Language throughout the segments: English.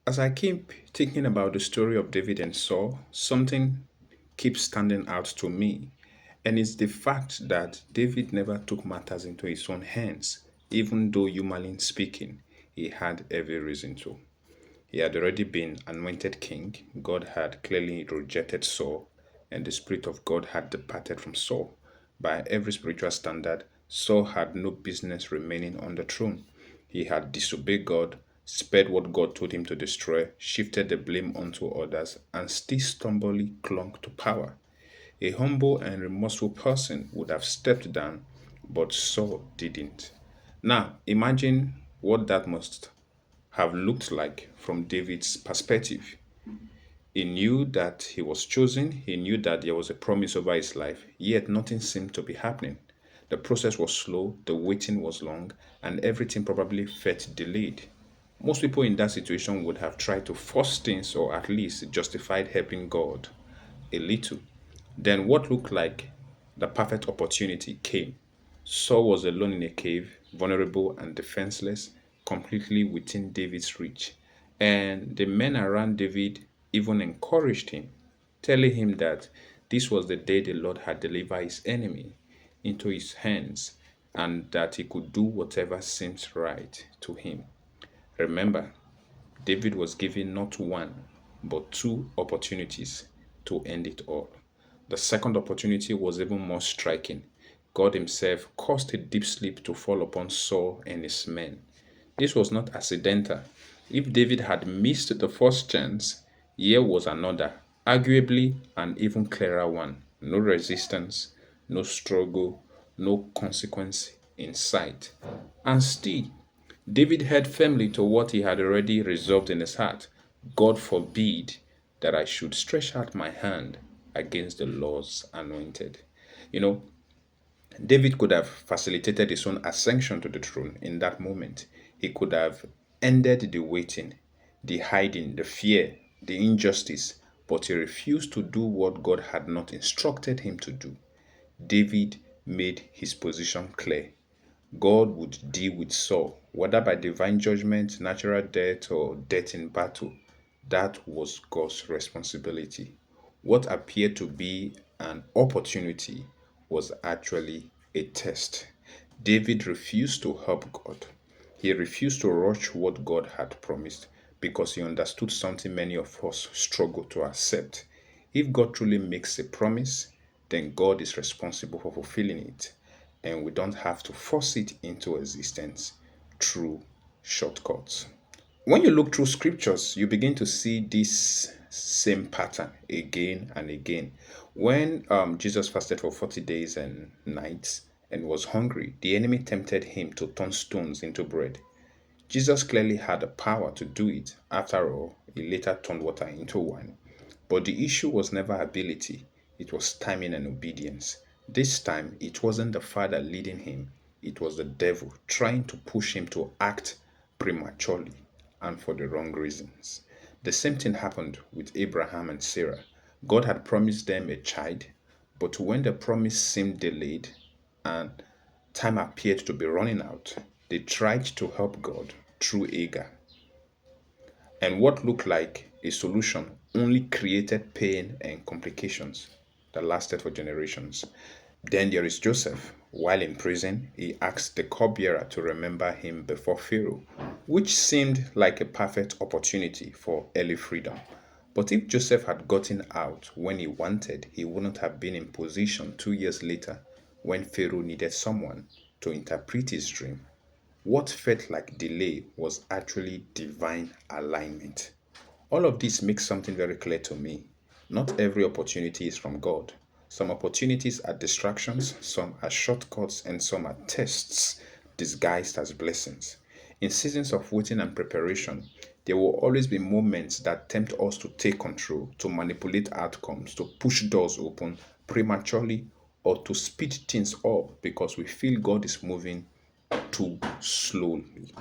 As I keep thinking about the story of David and Saul, something keeps standing out to me, and it's the fact that David never took matters into his own hands, even though, humanly speaking, he had every reason to. He had already been anointed king, God had clearly rejected Saul, and the Spirit of God had departed from Saul. By every spiritual standard, Saul had no business remaining on the throne. He had disobeyed God, spared what God told him to destroy, shifted the blame onto others, and still stumbly clung to power. A humble and remorseful person would have stepped down, but Saul didn't. Now, imagine what that must have looked like from David's perspective. He knew that he was chosen, he knew that there was a promise over his life, yet nothing seemed to be happening. The process was slow, the waiting was long, and everything probably felt delayed. Most people in that situation would have tried to force things or at least justified helping God a little. Then what looked like the perfect opportunity came. Saul was alone in a cave, vulnerable and defenseless, completely within David's reach. And the men around David even encouraged him, telling him that this was the day the Lord had delivered his enemy into his hands and that he could do whatever seems right to him. Remember, David was given not one, but two opportunities to end it all. The second opportunity was even more striking. God Himself caused a deep sleep to fall upon Saul and his men. This was not accidental. If David had missed the first chance, here was another, arguably an even clearer one. No resistance, no struggle, no consequence in sight. And still, David held firmly to what he had already resolved in his heart. God forbid that I should stretch out my hand against the Lord's anointed. You know, David could have facilitated his own ascension to the throne in that moment. He could have ended the waiting, the hiding, the fear, the injustice, but he refused to do what God had not instructed him to do. David made his position clear. God would deal with Saul, whether by divine judgment, natural death, or death in battle. That was God's responsibility. What appeared to be an opportunity was actually a test. David refused to help God. He refused to rush what God had promised because he understood something many of us struggle to accept. If God truly makes a promise, then God is responsible for fulfilling it, and we don't have to force it into existence through shortcuts. When you look through scriptures, you begin to see this same pattern again and again. When Jesus fasted for 40 days and nights and was hungry, the enemy tempted him to turn stones into bread. Jesus clearly had the power to do it. After all, he later turned water into wine. But the issue was never ability, it was timing and obedience. This time, it wasn't the Father leading him, it was the devil trying to push him to act prematurely and for the wrong reasons. The same thing happened with Abraham and Sarah. God had promised them a child, but when the promise seemed delayed and time appeared to be running out, they tried to help God through Agar, and what looked like a solution only created pain and complications that lasted for generations. Then there is Joseph. While in prison, he asked the cupbearer to remember him before Pharaoh, which seemed like a perfect opportunity for early freedom. But if Joseph had gotten out when he wanted, he wouldn't have been in position 2 years later when Pharaoh needed someone to interpret his dream. What felt like delay was actually divine alignment. All of this makes something very clear to me. Not every opportunity is from God. Some opportunities are distractions, some are shortcuts, and some are tests disguised as blessings. In seasons of waiting and preparation, there will always be moments that tempt us to take control, to manipulate outcomes, to push doors open prematurely, or to speed things up because we feel God is moving too slowly.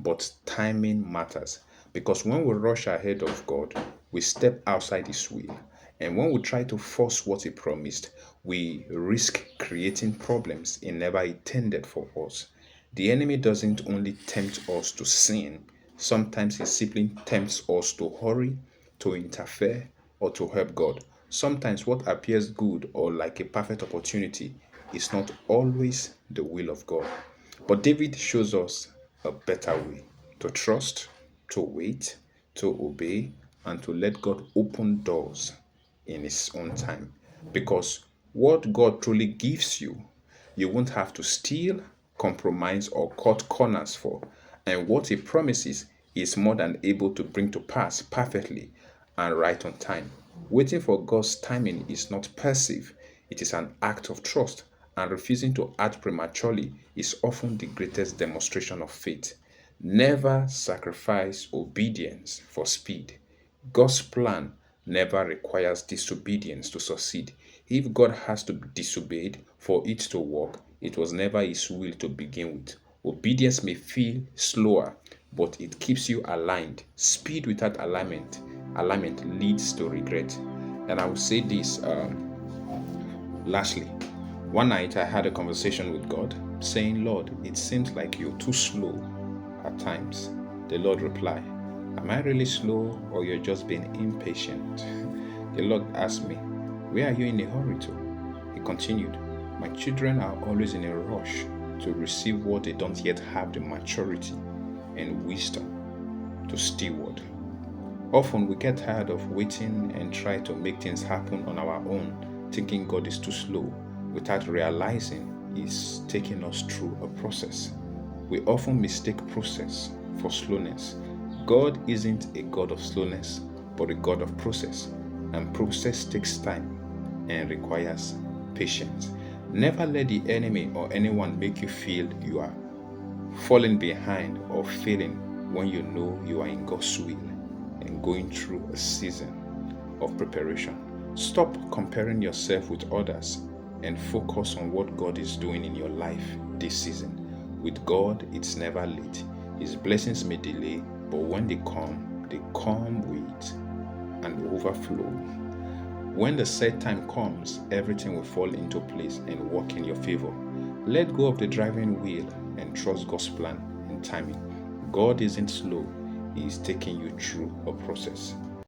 But timing matters because when we rush ahead of God, we step outside His will. And when we try to force what He promised, we risk creating problems He never intended for us. The enemy doesn't only tempt us to sin, Sometimes His discipline tempts us to hurry, to interfere, or to help God. Sometimes what appears good or like a perfect opportunity is not always the will of God. But David shows us a better way to trust, to wait, to obey, and to let God open doors in His own time. Because what God truly gives you, you won't have to steal, compromise, or cut corners for. And what He promises is more than able to bring to pass perfectly and right on time. Waiting for God's timing is not passive, it is an act of trust, and refusing to act prematurely is often the greatest demonstration of faith. Never sacrifice obedience for speed. God's plan never requires disobedience to succeed. If God has to be disobeyed for it to work, it was never His will to begin with. Obedience may feel slower, but it keeps you aligned. Speed without alignment leads to regret. And I will say this lastly. One night I had a conversation with God, saying, Lord, it seems like you're too slow at times. The Lord replied, am I really slow or you're just being impatient? The Lord asked me, where are you in a hurry to? He continued, my children are always in a rush to receive what they don't yet have the maturity and wisdom to steward. Often we get tired of waiting and try to make things happen on our own, thinking God is too slow, without realizing He's taking us through a process. We often mistake process for slowness. God isn't a God of slowness, but a God of process, and process takes time and requires patience. Never let the enemy or anyone make you feel you are falling behind or failing when you know you are in God's will and going through a season of preparation. Stop comparing yourself with others and focus on what God is doing in your life this season. With God, it's never late. His blessings may delay, but when they come with an overflow. When the set time comes, everything will fall into place and work in your favor. Let go of the driving wheel and trust God's plan and timing. God isn't slow, He is taking you through a process.